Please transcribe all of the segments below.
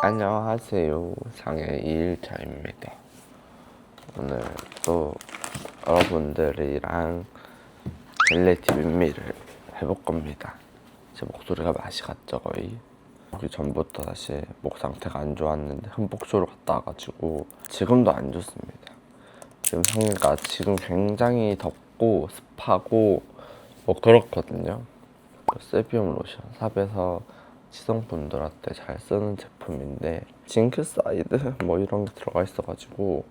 안녕하세요. 상해 2일차입니다. 오늘 또 여러분들이랑 젤리티 민미를 해볼 겁니다. 제 목소리가 맛이 갔죠 거의. 오기 전부터 사실 목 상태가 안 좋았는데 흠뻑쇼를 갔다 와가지고 지금도 안 좋습니다. 지금 상해가 지금 굉장히 덥고 습하고 뭐 그렇거든요. 세비움 로션 삽에서 지성분들한테 잘 쓰는 제품인데 징크사이드 뭐 이런 게 들어가 있어가지고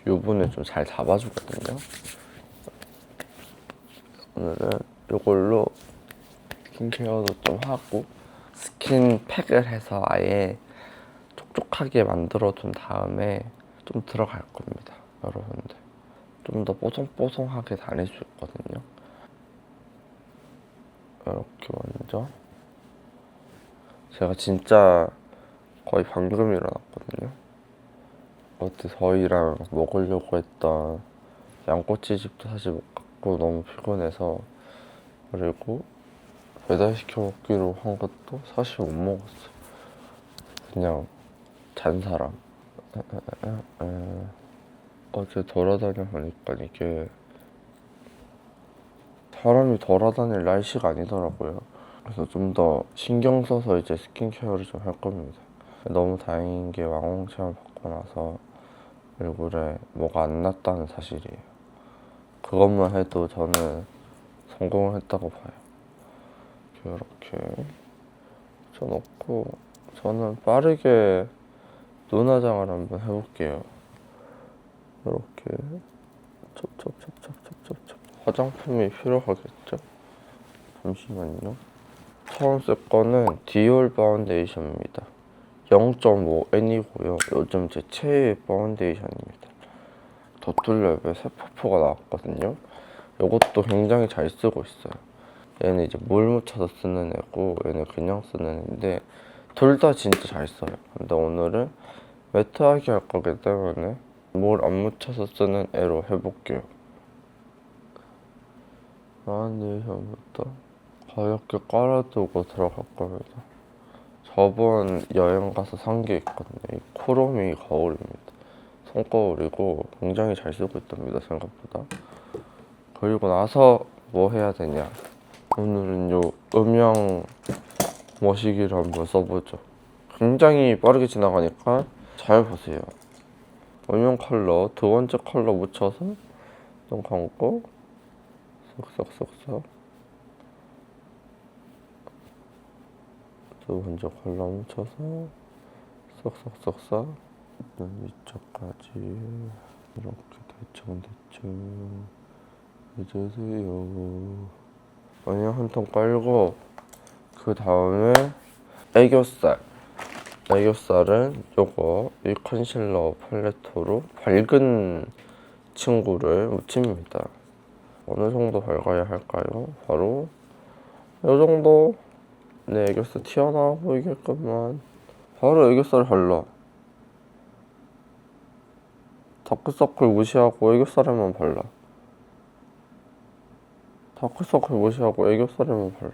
유분을 좀 잘 잡아주거든요. 오늘은 이걸로 스킨케어도 좀 하고 스킨팩을 해서 아예 촉촉하게 만들어 둔 다음에 좀 들어갈 겁니다. 여러분들 좀 더 뽀송뽀송하게 다닐 수 있거든요. 이렇게 먼저 제가 진짜 거의 방금 일어났거든요. 어제 저희랑 먹으려고 했던 양꼬치집도 사실 못 갔고 너무 피곤해서, 그리고 배달시켜 먹기로 한 것도 사실 못 먹었어요. 그냥 잔 사람. 어제 돌아다녀 보니까 이게 사람이 돌아다닐 날씨가 아니더라고요. 그래서 좀 더 신경 써서 이제 스킨케어를 좀 할 겁니다. 너무 다행인 게 왕홍 체험 받고 나서 얼굴에 뭐가 안 났다는 사실이에요. 그것만 해도 저는 성공을 했다고 봐요. 이렇게 붙여놓고 저는 빠르게 눈 화장을 한번 해볼게요. 이렇게 첩첩첩첩첩첩첩. 화장품이 필요하겠죠? 잠시만요. 처음 쓸 거는 디올 파운데이션입니다. 0.5N이고요. 요즘 제 최애 파운데이션입니다. 더툴랩에 새 퍼프가 나왔거든요. 이것도 굉장히 잘 쓰고 있어요. 얘는 이제 물 묻혀서 쓰는 애고 얘는 그냥 쓰는 애인데 둘 다 진짜 잘 써요. 근데 오늘은 매트하게 할 거기 때문에 물 안 묻혀서 쓰는 애로 해볼게요. 파운데이션부터 가볍게 깔아두고 들어갈 겁니다. 저번 여행 가서 산 게 있거든요. 이 코로미 거울입니다. 손거울이고 굉장히 잘 쓰고 있답니다, 생각보다. 그리고 나서 뭐 해야 되냐, 오늘은 요 음영 머시기를 한번 써보죠. 굉장히 빠르게 지나가니까 잘 보세요. 음영 컬러 두 번째 컬러 묻혀서 눈 감고 쓱쓱쓱쓱 두 번째 컬러 묻혀서 쓱쓱쓱쓱 눈 위쪽까지 이렇게 대충대충 해주세요. 음영 한 통 깔고 그 다음에 애교살은 요거 이 컨실러 팔레트로 밝은 친구를 묻힙니다. 어느 정도 밝아야 할까요? 바로 요 정도. 내 애교살 튀어나와 보이게끔만. 바로 애교살 발라. 다크서클 무시하고 애교살에만 발라. 다크서클 무시하고 애교살에만 발라.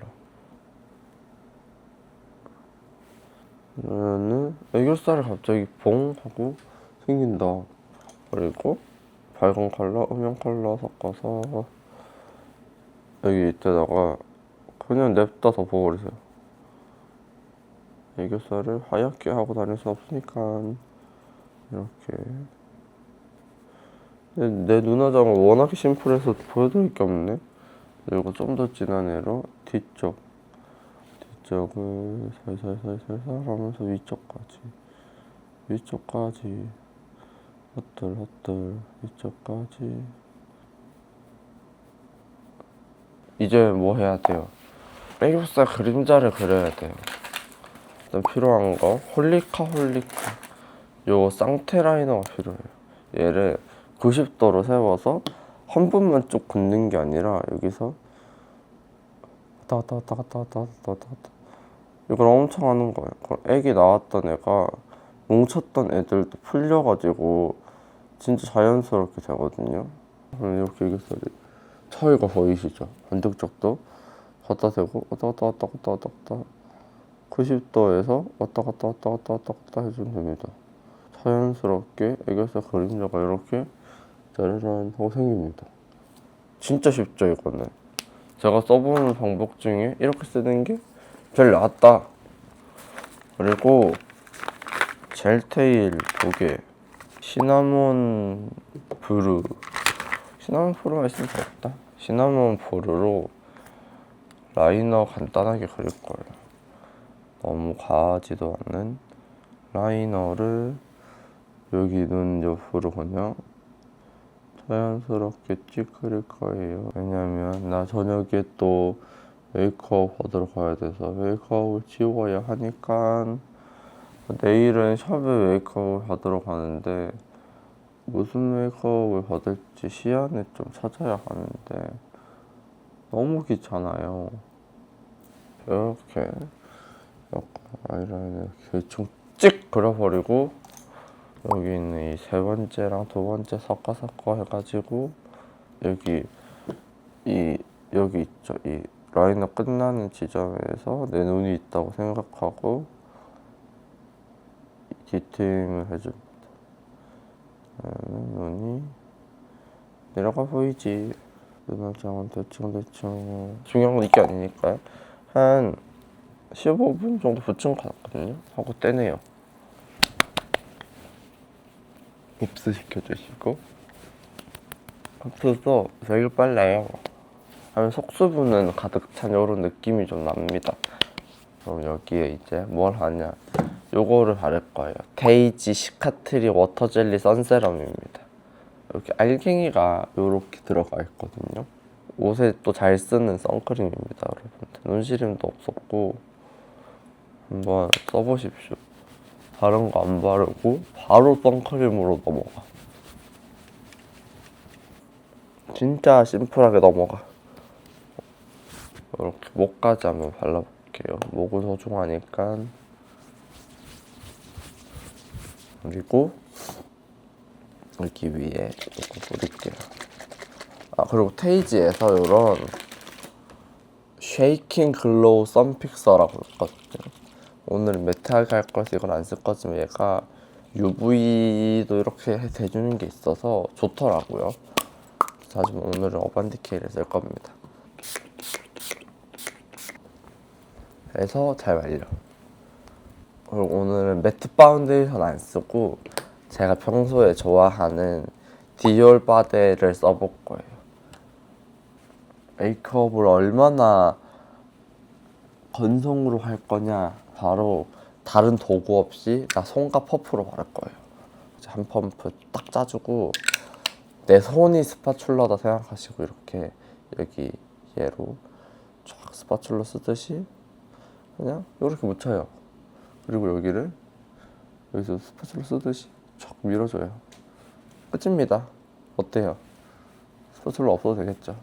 그러면은 애교살이 갑자기 봉 하고 생긴다. 그리고 밝은 컬러, 음영 컬러 섞어서 여기 이때다가 그냥 냅다 덮어버리세요. 애교살을 하얗게 하고 다닐 수 없으니까 이렇게. 내 눈화장은 워낙에 심플해서 보여드릴 게 없네. 그리고 좀 더 진한 애로 뒤쪽을 살살살살 하면서 위쪽까지 헛들 위쪽까지. 이제 뭐 해야 돼요? 애교살 그림자를 그려야 돼요. 일단 필요한 거 홀리카 요 쌍테 라이너가 필요해요. 얘를 90도로 세워서 한 번만 쭉 긋는 게 아니라 여기서 왔다 갔다 이걸 엄청 하는 거예요. 애기 나왔던 애가 뭉쳤던 애들도 풀려가지고 진짜 자연스럽게 되거든요. 이렇게 애교살이 차이가 보이시죠? 반대쪽도 갖다 대고 왔다 갔다 90도에서 왔다 갔다 왔다 갔다 왔다 갔다 해주면 됩니다. 자연스럽게 애교살 그림자가 이렇게 짜라란 하고 생깁니다. 진짜 쉽죠 이거는. 제가 써보는 방법 중에 이렇게 쓰는 게 제일 낫다. 그리고 젤테일 2개, 시나몬 브루, 시나몬 브루가 있으면 좋겠다. 시나몬 브루로 라이너 간단하게 그릴 거예요. 너무 과하지도 않는 라이너를 여기 눈 옆으로 그냥 자연스럽게 찌그릴 거예요. 왜냐면 나 저녁에 또 메이크업 받으러 가야 돼서 메이크업을 지워야 하니까. 내일은 샵에 메이크업을 받으러 가는데 무슨 메이크업을 받을지 시안을 좀 찾아야 하는데 너무 귀찮아요. 이렇게 약간 아이라인을 대충 찍 그려버리고 여기 있는 이 세 번째랑 두 번째 섞어 해가지고 여기 있죠. 이 라이너 끝나는 지점에서 내 눈이 있다고 생각하고 디테일을 해줍니다. 눈이 내려가 보이지. 눈화장은 대충 중요한 건 이게 아니니까요. 한 15분 정도 붙인 것 같거든요. 하고 떼내요. 흡수시켜주시고 흡수도 되게 빨라요. 하면 속수분은 가득 찬 이런 느낌이 좀 납니다. 그럼 여기에 이제 뭘 하냐, 요거를 바를 거예요. 테이지 시카트리 워터젤리 선세럼입니다. 이렇게 알갱이가 요렇게 들어가 있거든요. 옷에 또 잘 쓰는 선크림입니다, 여러분들. 눈시림도 없었고 한번 써보십시오. 다른 거 안 바르고 바로 선크림으로 넘어가. 진짜 심플하게 넘어가. 이렇게 목까지 한번 발라볼게요. 목은 소중하니까. 그리고 여기 위에 이거 뿌릴게요. 그리고 테이지에서 이런 쉐이킹 글로우 선픽서라고 있거든요. 오늘은 매트하게 할 거라서 이건 안 쓸 거지만 얘가 UV도 이렇게 대주는 게 있어서 좋더라고요. 하지만 오늘은 어반디케이를 쓸 겁니다. 그래서 잘 말려. 그리고 오늘은 매트 파운데이션 안 쓰고 제가 평소에 좋아하는 디올 바데를 써볼 거예요. 메이크업을 얼마나 건성으로 할 거냐, 바로 다른 도구 없이 나 손과 퍼프로 바를 거예요. 한 펌프 딱 짜주고 내 손이 스파츌러다 생각하시고 이렇게 여기 얘로 쫙 스파츌러 쓰듯이 그냥 이렇게 묻혀요. 그리고 여기를 여기서 스파츌러 쓰듯이 쫙 밀어줘요. 끝입니다. 어때요? 스파츌러 없어도 되겠죠?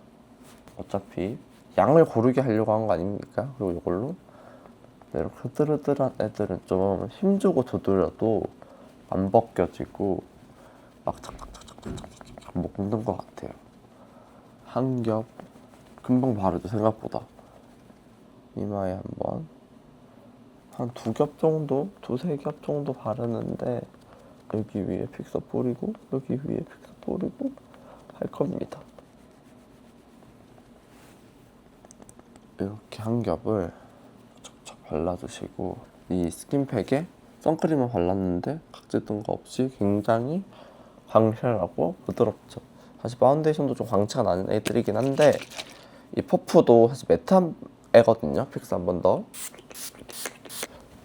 어차피 양을 고르게 하려고 한 거 아닙니까? 그리고 이걸로 이렇게 흐드러들한 애들은 좀 힘주고 두드려도 안 벗겨지고 막 착착착착착착 먹는 것 같아요. 한 겹 금방 바르죠, 생각보다. 이마에 한번 한 2겹 정도, 2-3겹 정도 바르는데 여기 위에 픽서 뿌리고 여기 위에 픽서 뿌리고 할 겁니다. 이렇게 한 겹을 척척 발라주시고 이 스킨팩에 선크림을 발랐는데 각질 든 거 없이 굉장히 광실하고 부드럽죠. 사실 파운데이션도 좀 광채가 나는 애들이긴 한데 이 퍼프도 사실 매트한 애거든요. 픽스 한 번 더.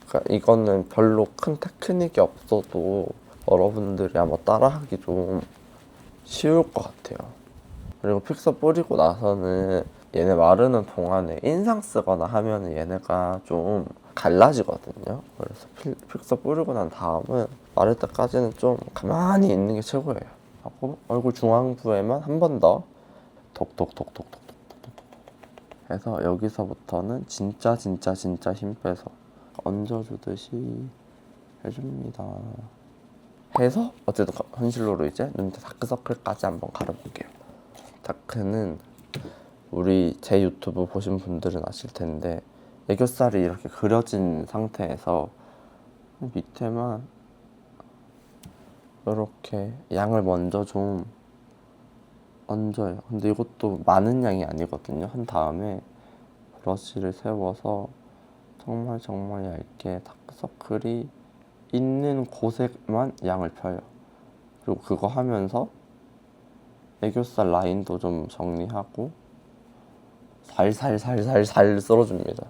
그러니까 이거는 별로 큰 테크닉이 없어도 여러분들이 아마 따라하기 좀 쉬울 것 같아요. 그리고 픽서 뿌리고 나서는 얘네 마르는 동안에 인상 쓰거나 하면 얘네가 좀 갈라지거든요. 그래서 픽서 뿌리고 난 다음은 마를 때까지는 좀 가만히 있는 게 최고예요. 하고 얼굴 중앙부에만 한 번 더 톡톡톡톡톡톡톡톡 해서 여기서부터는 진짜 힘 빼서 얹어주듯이 해줍니다. 해서 어쨌든 컨실러로 이제 눈 밑에 다크서클까지 한번 가려볼게요. 다크는 우리 제 유튜브 보신 분들은 아실 텐데 애교살이 이렇게 그려진 상태에서 밑에만 이렇게 양을 먼저 좀 얹어요. 근데 이것도 많은 양이 아니거든요. 한 다음에 브러쉬를 세워서 정말 얇게 다크서클이 있는 곳에만 양을 펴요. 그리고 그거 하면서 애교살 라인도 좀 정리하고 살살 썰어줍니다.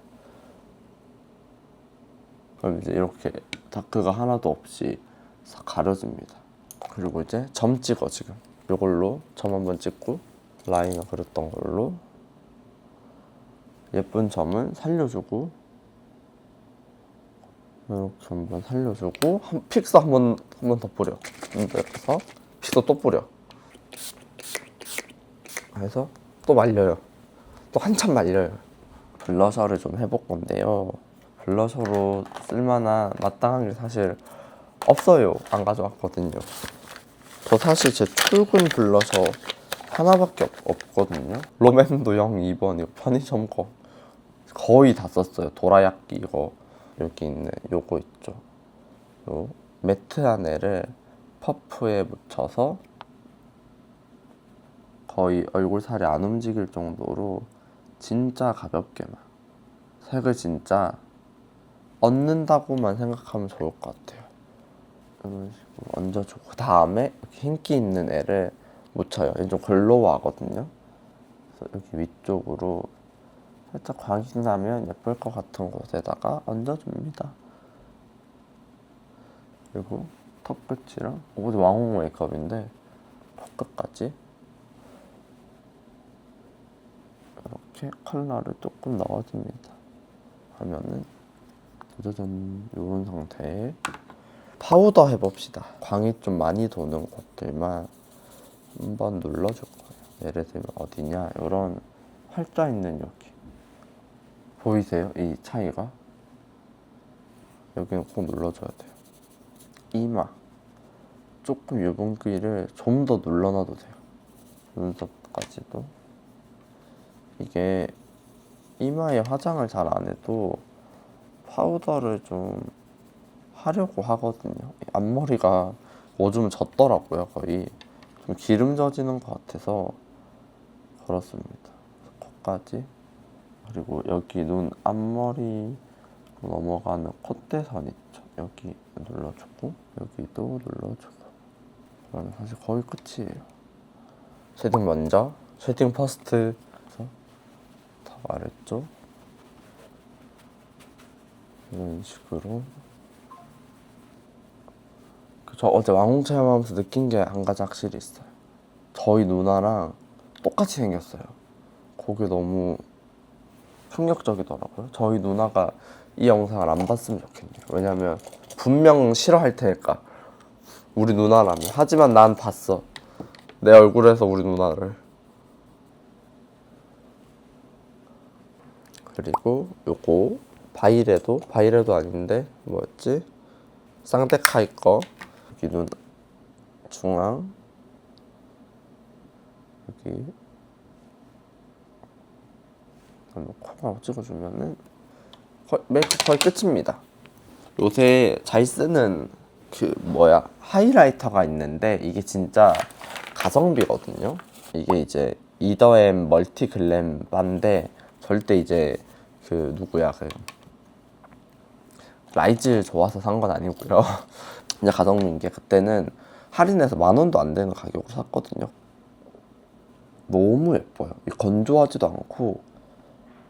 그럼 이제 이렇게 다크가 하나도 없이 싹 가려집니다. 그리고 이제 점 찍어. 지금 이걸로 점 한번 찍고 라인을 그렸던 걸로 예쁜 점은 살려주고 이렇게 한번 살려주고 픽서 한 번 더 뿌려. 그래서 픽서 또 뿌려. 그래서 또 말려요. 또 한참 말려요. 블러셔를 좀 해볼 건데요. 블러셔로 쓸만한 마땅한 게 사실 없어요. 안 가져왔거든요. 저 사실 제 출근 블러셔 하나밖에 없거든요. 롬앤도 02번 이거 편의점 거 거의 다 썼어요. 도라야끼 이거 여기 있는 요거 있죠. 요 매트한 애를 퍼프에 묻혀서 거의 얼굴 살이 안 움직일 정도로 진짜 가볍게만 색을 진짜 얹는다고만 생각하면 좋을 것 같아요. 이런 식으로 얹어주고 다음에 이렇게 흰기 있는 애를 묻혀요. 얘 좀 글로우하거든요. 그래서 여기 위쪽으로 살짝 광이 나면 예쁠 것 같은 곳에다가 얹어줍니다. 그리고 턱 끝이랑 이것도 왕홍 메이크업인데 턱 끝까지 이렇게 컬러를 조금 넣어줍니다. 하면은 짜자잔 이런 상태에 파우더 해봅시다. 광이 좀 많이 도는 곳들만 한번 눌러줄 거예요. 예를 들면 어디냐? 이런 활자 있는 여기 보이세요? 이 차이가? 여기는 꼭 눌러줘야 돼요. 이마 조금 유분기를 좀 더 눌러놔도 돼요. 눈썹까지도. 이게 이마에 화장을 잘 안 해도 파우더를 좀 하려고 하거든요. 앞머리가 오줌 젖더라고요. 거의 좀 기름 져지는 것 같아서 그렇습니다. 코까지. 그리고 여기 눈 앞머리 넘어가는 콧대선 있죠. 여기 눌러주고 여기도 눌러주고. 그러면 사실 거의 끝이에요. 쉐딩 먼저. 쉐딩 퍼스트. 다 말했죠. 이런 식으로. 저 어제 왕홍 체험하면서 느낀 게 한 가지 확실히 있어요. 저희 누나랑 똑같이 생겼어요. 그게 너무 충격적이더라고요. 저희 누나가 이 영상을 안 봤으면 좋겠네요. 왜냐면 분명 싫어할 테니까. 우리 누나라면. 하지만 난 봤어. 내 얼굴에서 우리 누나를. 그리고 요거 바이레도 아닌데 뭐였지? 쌍데카이 거. 여기 눈 중앙 여기 코만 찍어주면은 메이크업 거의 끝입니다. 요새 잘 쓰는 하이라이터가 있는데 이게 진짜 가성비거든요. 이게 이제 이더엠 멀티 글램 바인데 절대 이제 라이즈 좋아서 산 건 아니고요. 그냥 가성비인 게 그때는 할인해서 10,000원도 안 되는 가격으로 샀거든요. 너무 예뻐요. 건조하지도 않고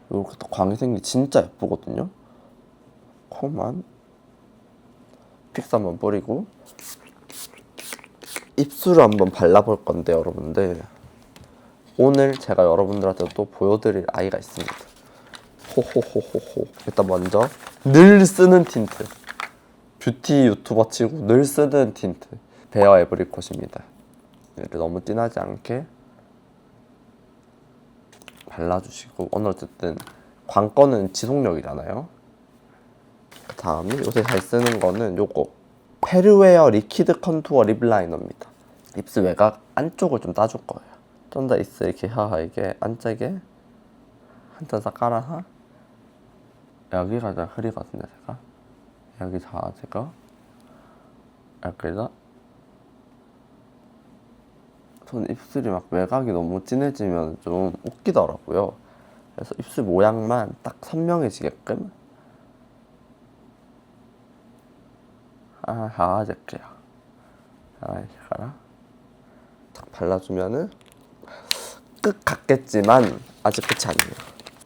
이렇게 또 광이 생기 진짜 예쁘거든요. 코만 픽스 한번 뿌리고 입술을 한번 발라볼 건데 여러분들 오늘 제가 여러분들한테 또 보여드릴 아이가 있습니다. 호호호호호. 일단 먼저 늘 쓰는 틴트. 뷰티 유튜버 치고 늘 쓰는 틴트. 베어 에브리콧입니다. 너무 진하지 않게 발라주시고 오늘 어쨌든 관건은 지속력이잖아요. 그 다음에 요새 잘 쓰는 거는 요거 페르웨어 리퀴드 컨투어 립 라이너입니다. 입술 외곽 안쪽을 좀 따줄 거예요. 좀 더 있어 이렇게 이게 안짝에 한 잔 싹 깔아서 여기가 좀 흐리거든요. 제가 여기 자지고 여기서 전 입술이 막 외곽이 너무 진해지면 좀 웃기더라고요. 그래서 입술 모양만 딱 선명해지게끔 하아줄게요. 이거랑 딱 발라주면은 끝 같겠지만 아직 끝이 아니에요.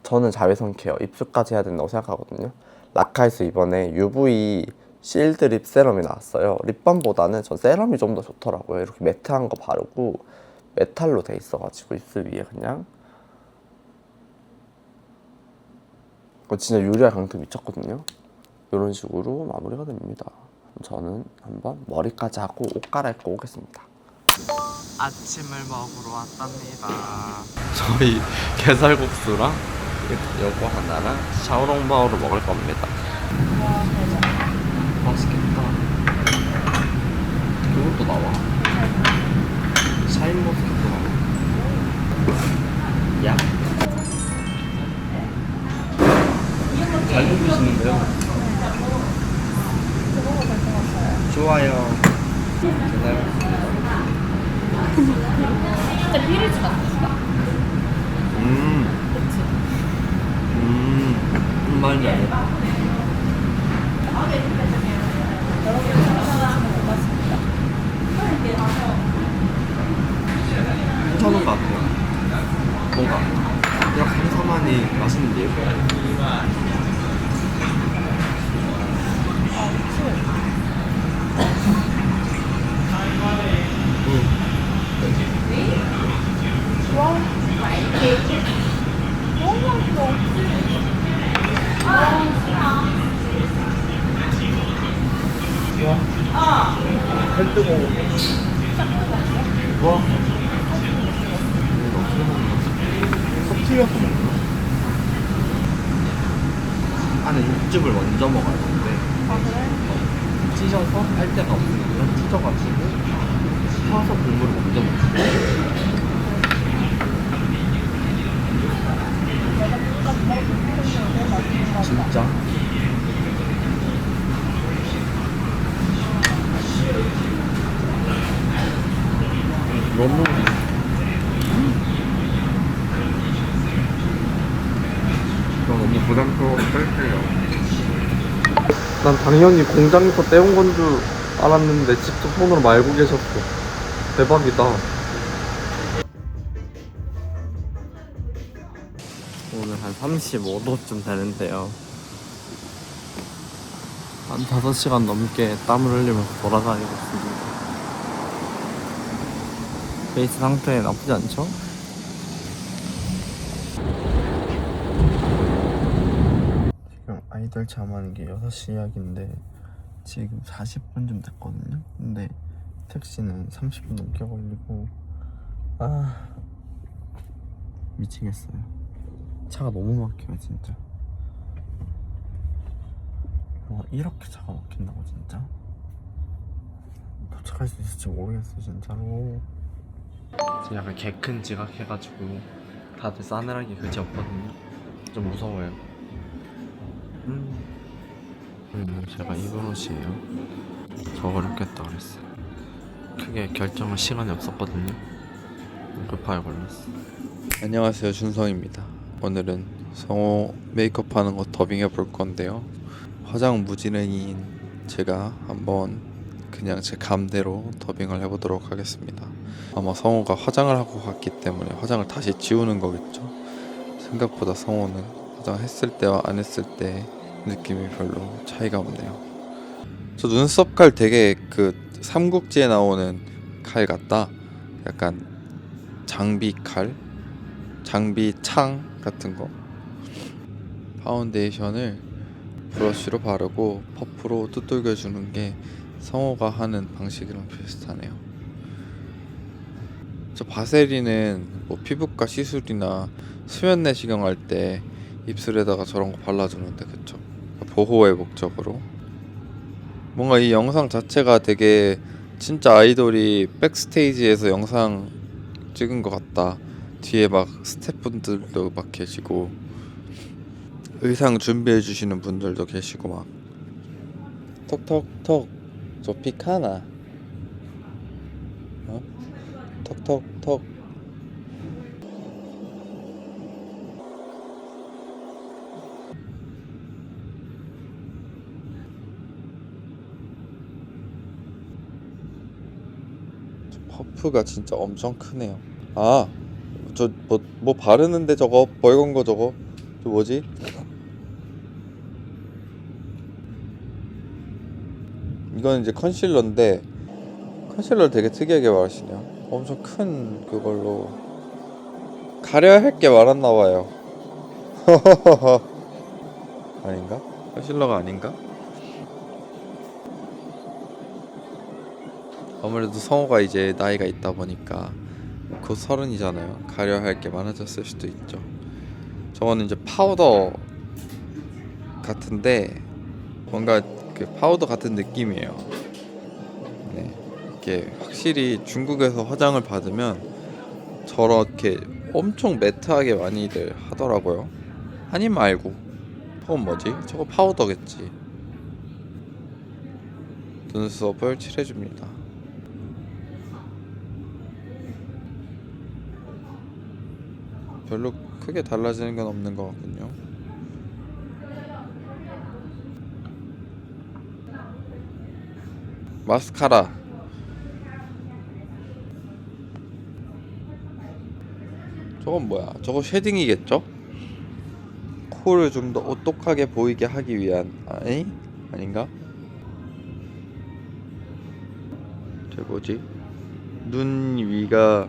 저는 자외선 케어 입술까지 해야 된다고 생각하거든요. 라카에서 이번에 UV 실드 립 세럼이 나왔어요. 립밤보다는 전 세럼이 좀 더 좋더라고요. 이렇게 매트한 거 바르고 메탈로 돼 있어가지고 입술 위에 그냥 진짜 유리알 강트 미쳤거든요. 이런 식으로 마무리가 됩니다. 저는 한번 머리까지 하고 옷 갈아입고 오겠습니다. 아침을 먹으러 왔답니다. 저희 게살국수랑 요거 하나랑 샤오롱바오를 먹을 겁니다. 맛있겠다. 이것도 나와. 샤인머스켓도 나와. 야. 잘 드시는데요? 좋아요. 잘 먹습니다. 진짜 비리지 않는다. 그치? 무슨 말인지 알겠다. 괜찮은 것 같아요. 뭔가 그냥 감사만이 맛있는데요? 살 뜨거워. 와. 이거 어떻게 먹는 거지? 속 튀겨서 먹나? 안에 육즙을 먼저 먹어야 되는데. 아 그래? 찢어서 할 데가 없으니까 찢어가지고 퍼서 국물을 먼저 먹어. 진짜? 너무 너무 부담스러워서 뺄게요. 난 당연히 공장에서 떼온 건 줄 알았는데 직접 손으로 말고 계셨어. 대박이다. 오늘 한 35도쯤 되는데요. 한 5시간 넘게 땀을 흘리면서 돌아다니고 있습니다. 베이스 상태 나쁘지 않죠? 지금 아이들 잠하는 게 6시 예약인데 지금 40분쯤 됐거든요. 근데 택시는 30분 넘게 걸리고 미치겠어요. 차가 너무 막혀요 진짜. 이렇게 차가 막힌다고 진짜? 도착할 수 있을지 모르겠어 진짜로. 지금 약간 개 큰 지각 해가지고 다들 싸늘하게 그지 없거든요. 좀 무서워요. 제가 입은 옷이에요. 저 어렵겠다 그랬어요. 크게 결정할 시간이 없었거든요. 급하게 걸렸어. 안녕하세요, 준성입니다. 오늘은 성호 메이크업 하는 거 더빙해 볼 건데요. 화장 무지랭이인 제가 한번 그냥 제 감대로 더빙을 해보도록 하겠습니다. 아마 성호가 화장을 하고 갔기 때문에 화장을 다시 지우는 거겠죠. 생각보다 성호는 화장했을 때와 안 했을 때 느낌이 별로 차이가 없네요. 저 눈썹 칼 되게 그 삼국지에 나오는 칼 같다. 약간 장비 칼? 장비 창 같은 거. 파운데이션을 브러쉬로 바르고 퍼프로 두들겨 주는 게 성호가 하는 방식이랑 비슷하네요. 저 바세린은 뭐 피부과 시술이나 수면 내시경 할 때 입술에다가 저런 거 발라주는데 그쵸? 보호의 목적으로. 뭔가 이 영상 자체가 되게 진짜 아이돌이 백스테이지에서 영상 찍은 것 같다. 뒤에 막 스태프분들도 막 계시고 의상 준비해 주시는 분들도 계시고 막 톡톡톡 저 피카나 어? 톡톡톡 퍼프가 진짜 엄청 크네요. 아, 저 뭐 바르는데 저거 벌건 거 저거 저 뭐지? 이건 이제 컨실러인데 컨실러를 되게 특이하게 말하시네요. 엄청 큰 그걸로 가려야 할 게 많았나 봐요. 아닌가? 컨실러가 아닌가? 아무래도 성우가 이제 나이가 있다 보니까 곧 30이잖아요. 가려야 할 게 많아졌을 수도 있죠. 저거는 이제 파우더 같은데 뭔가 그 파우더 같은 느낌이에요. 네, 이게 확실히 중국에서 화장을 받으면 저렇게 엄청 매트하게 많이들 하더라고요. 한입 말고 저건 뭐지? 저거 파우더겠지. 눈썹을 칠해줍니다. 별로 크게 달라지는 건 없는 것 같군요. 마스카라 저건 뭐야? 저거 쉐딩이겠죠? 코를 좀 더 오똑하게 보이게 하기 위한 아니? 아닌가? 저 뭐지? 눈 위가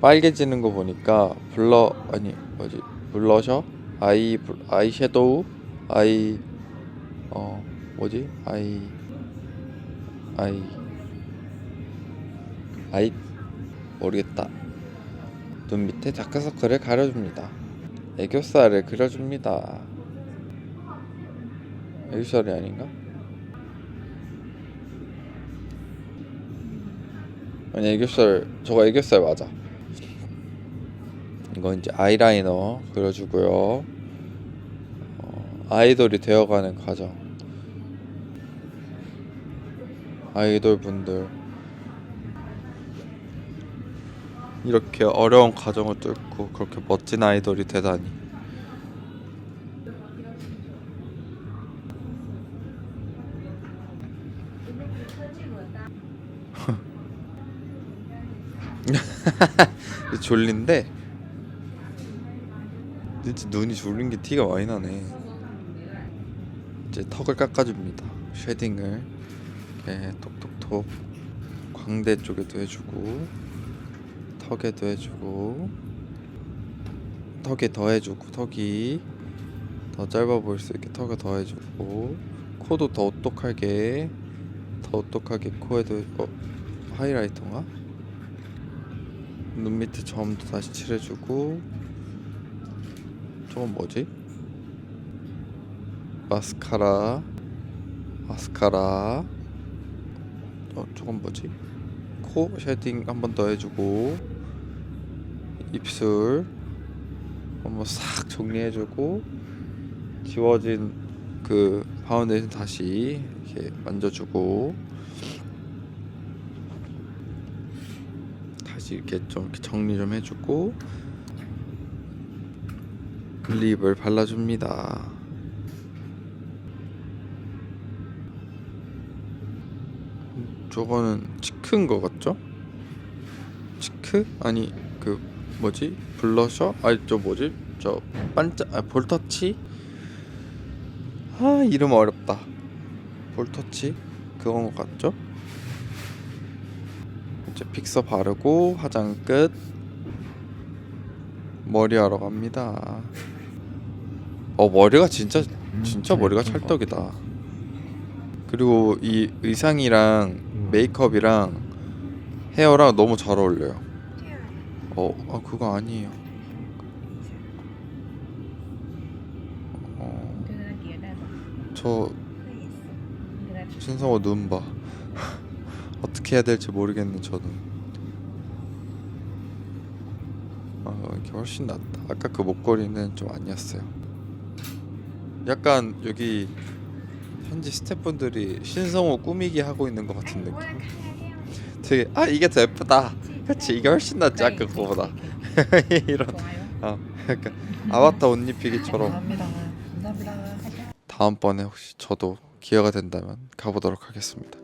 빨개지는 거 보니까 블러 아니 뭐지? 블러셔? 아이섀도우? 뭐지? 아이 모르겠다. 눈 밑에 다크서클을 가려줍니다. 애교살을 그려줍니다. 애교살이 아닌가? 아니 애교살 저거 애교살 맞아. 이건 이제 아이라이너 그려주고요. 아이돌이 되어가는 과정. 아이돌 분들 이렇게 어려운 과정을 뚫고 그렇게 멋진 아이돌이 되다니. 졸린데 진짜 눈이 졸린 게 티가 많이 나네. 이제 턱을 깎아줍니다. 쉐딩을 이렇게 톡톡톡 광대 쪽에도 해주고 턱에도 해주고 턱에 더 해주고 턱이 더 짧아 보일 수 있게 턱에 더 해주고 코도 더 오똑하게 코에도 하이라이터인가? 눈 밑에 점도 다시 칠해주고 저건 뭐지? 마스카라 저건 뭐지? 코 쉐딩 한 번 더 해주고 입술 한번 싹 정리해주고 지워진 그 파운데이션 다시 이렇게 만져주고 다시 이렇게 좀 이렇게 정리 좀 해주고 립을 발라줍니다. 저거는 치크인 것 같죠? 치크? 아니 그 뭐지? 블러셔? 아니 저 뭐지? 저 볼터치? 아 이름 어렵다. 볼터치? 그건 것 같죠? 이제 픽서 바르고 화장 끝. 머리 하러 갑니다. 머리가 진짜 머리가 찰떡이다. 그리고 이 의상이랑 메이크업이랑 헤어랑 너무 잘 어울려요. 그거 아니에요. 저 신성호 눈 봐. 어떻게 해야 될지 모르겠네 저는. 이게 훨씬 낫다. 아까 그 목걸이는 좀 아니었어요. 약간 여기 현지 스태프분들이 신성호 꾸미기 하고 있는 것 같은 느낌. 되게 이게 더 예쁘다. 그치, 이게 훨씬 낫지 아까 그거보다. 이런 약간 아바타 옷 입히기처럼. 감사합니다. 다음번에 혹시 저도 기회가 된다면 가보도록 하겠습니다.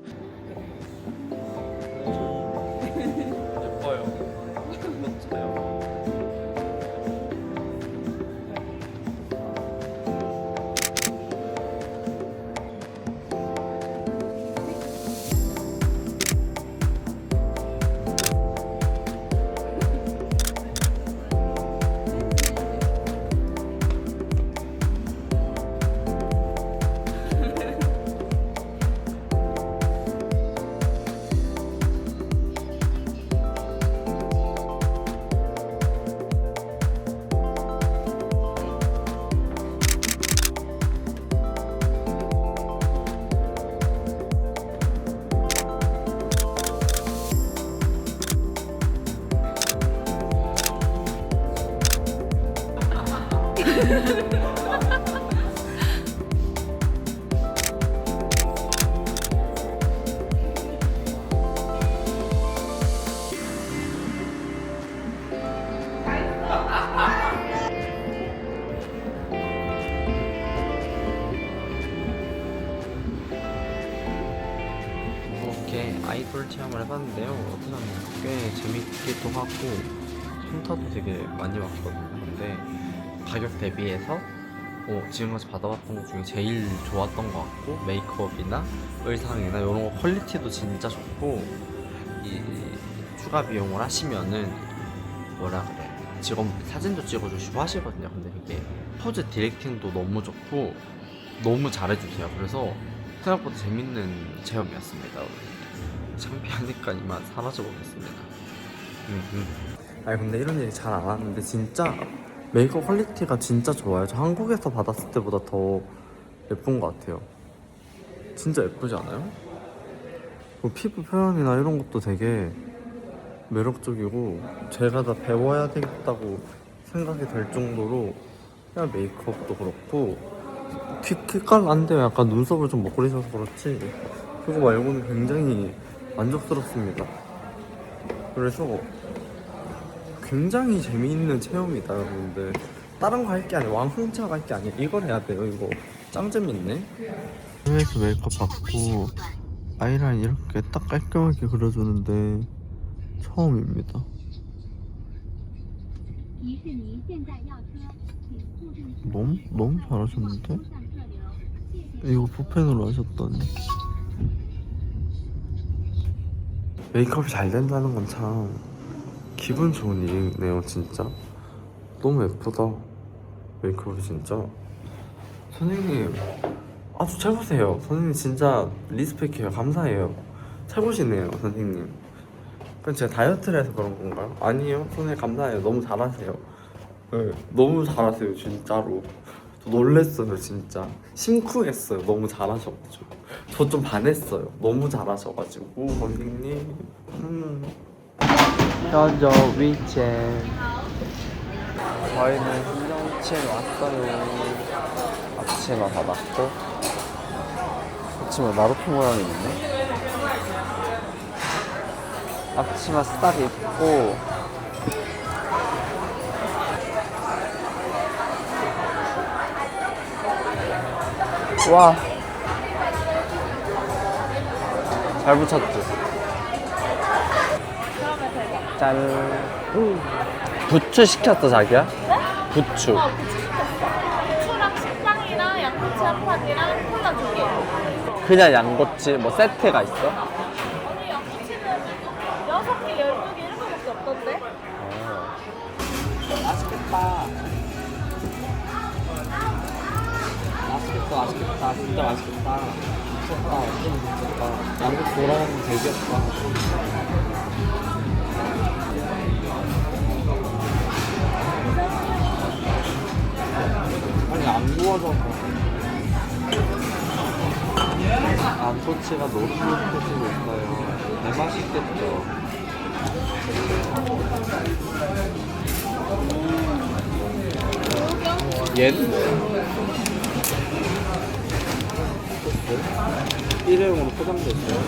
예뻐요. 멋져요. 이렇게 아이돌 체험을 해봤는데요. 어떻게 보면 꽤 재밌기도 하고 현타도 되게 많이 왔거든요. 근데 가격 대비해서 지금까지 받아봤던 것 중에 제일 좋았던 것 같고, 메이크업이나 의상이나 이런 거 퀄리티도 진짜 좋고, 이 추가 비용을 하시면은 뭐라 그래, 직원분들 사진도 찍어주시고 하시거든요. 근데 이게 포즈 디렉팅도 너무 좋고 너무 잘해주세요. 그래서 생각보다 재밌는 체험이었습니다. 창피하니까 이만 사라져 보겠습니다. 아니 근데 이런 얘기 잘 안 하는데 진짜 메이크업 퀄리티가 진짜 좋아요. 저 한국에서 받았을 때보다 더 예쁜 것 같아요. 진짜 예쁘지 않아요? 피부 표현이나 이런 것도 되게 매력적이고, 제가 다 배워야 되겠다고 생각이 될 정도로 그냥 메이크업도 그렇고, 귓깔 안 돼요. 약간 눈썹을 좀 못 그리셔서 그렇지 그거 말고는 굉장히 만족스럽습니다. 그래서 굉장히 재미있는 체험이다 여러분들. 다른 거 할 게 아니야, 왕홍차가 할 게 아니야, 이걸 해야 돼요. 이거 짱 재밌네. 해외에서 메이크업 받고 아이라인 이렇게 딱 깔끔하게 그려주는데 처음입니다. 너무 잘하셨는데? 이거 붓펜으로 하셨다니. 메이크업이 잘 된다는 건 참 기분 좋은 일이네요. 진짜 너무 예쁘다 메이크업이. 진짜 선생님 아주 최고세요. 선생님 진짜 리스펙해요. 감사해요. 최고시네요 선생님. 그럼 제가 다이어트를 해서 그런 건가요? 아니에요. 선생님 감사해요. 너무 잘하세요. 네, 너무 잘하세요 진짜로. 저 놀랬어요 진짜. 심쿵했어요. 너무 잘하셔가지고. 저 좀 반했어요. 너무 잘하셔가지고 선생님. 현저 위첸. 저희는 현정치에 왔어요. 아침에 받았고, 아침에 나루토 모양이 있네. 앞치마 싹 입고 와, 잘 붙였지? 짠. 부추 시켰어 자기야? 네? 부추. 후추랑 식빵이랑 양꼬치 한 판이랑 콜라 2개. 그냥 양꼬치 뭐 세트가 있어? 아니 양꼬치는 6개, 12개 이런 거밖에 없던데? 맛있겠다. 맛있겠다. 진짜 맛있겠다. 미쳤다. 완전 미쳤다. 양꼬치 돌아가는 거 되게 귀엽다. 아니 안 구워져서. 양꼬치가 노릇노릇해지고 있어요. 대맛있겠죠. 얘는 뭐야? 일회용으로 포장돼 있어요.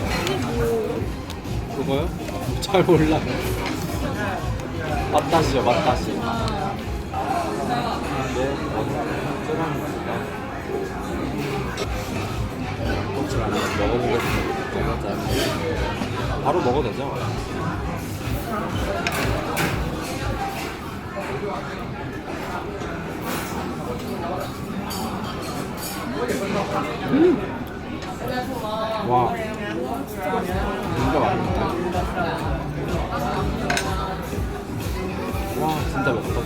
그거요? 잘 몰라요. 맛다시요, 맛다시. 네, 쩌라입니다. 꽃을 한번 먹어보겠습니다. 바로 먹어도 되죠? 와, 진짜 맛있다. 와, 진짜 맛있다.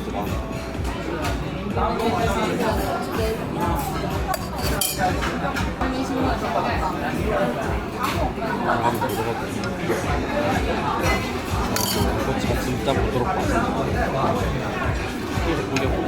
한번 들어가보세요. 고치가 진짜 부드럽고 맛있어. 이게 고기